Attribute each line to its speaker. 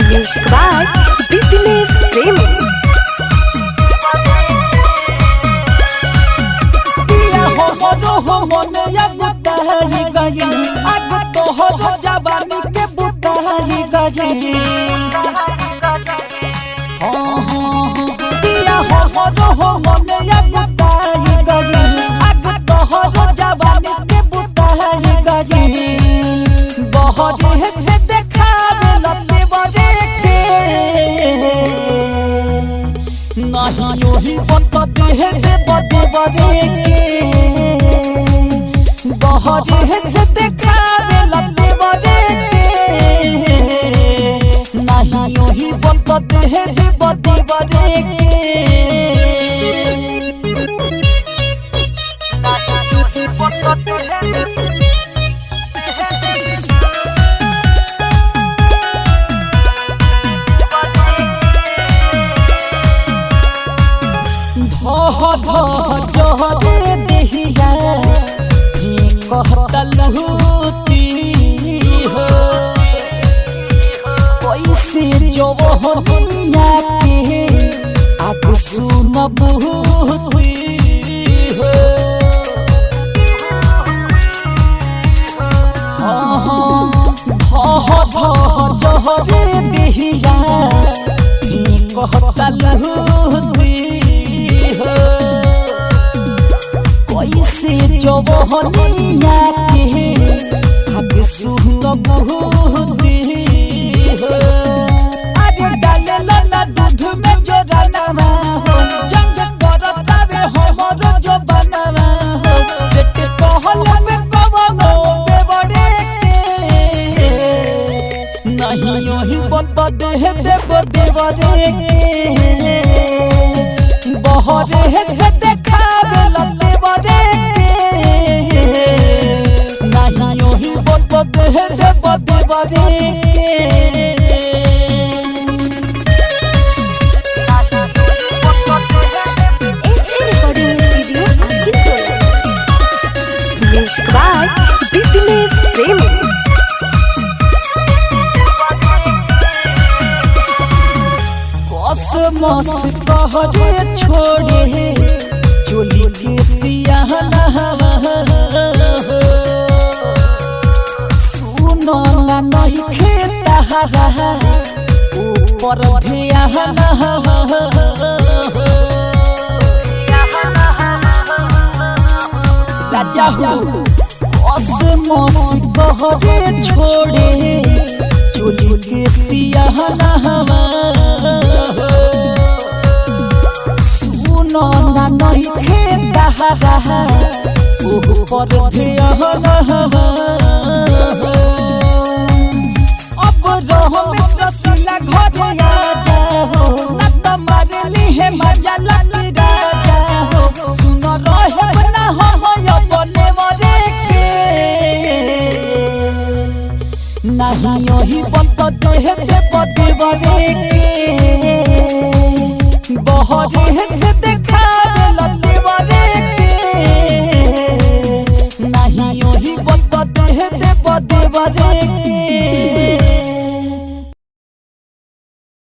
Speaker 1: Music by Bipines Premi.
Speaker 2: नहीं बता दे बदे बदे बहरे से देखावे लते बदे नहीं यही बता दे बदे बदे जहरे देहिया कहता लहूती हो कैसे जवहनिया के अब सुन बहुती हो जहरे देहिया कहता लहूती कैसे जवहनिया के अब सुन बहुती हो अरे डालेला ना दूध में जो रानावा हो जंग करतावे हमर जो बनावा हो सेट कहल में कवनो बेबड़े नहीं यही बता दे देवरे बहरे से देखावे लते बरे नहीं यही बता दे बरे
Speaker 1: Music by Bipines Premi.
Speaker 2: मस कहरे छोड़े चोली के सियाहना सुनो ना नहीं खेता ऊपर धियाहना राजा हो मस कहरे छोड़े चोली के सियाहना ना नहीं खेता ऊपर धियाहना अब रहो रसीला घर आ जाओ ना तुम्हारे लिए मजा लगी राजा हो सुनो रहे ना हो अपने मरे के नहीं यही बता दे बदे बरे के बहरे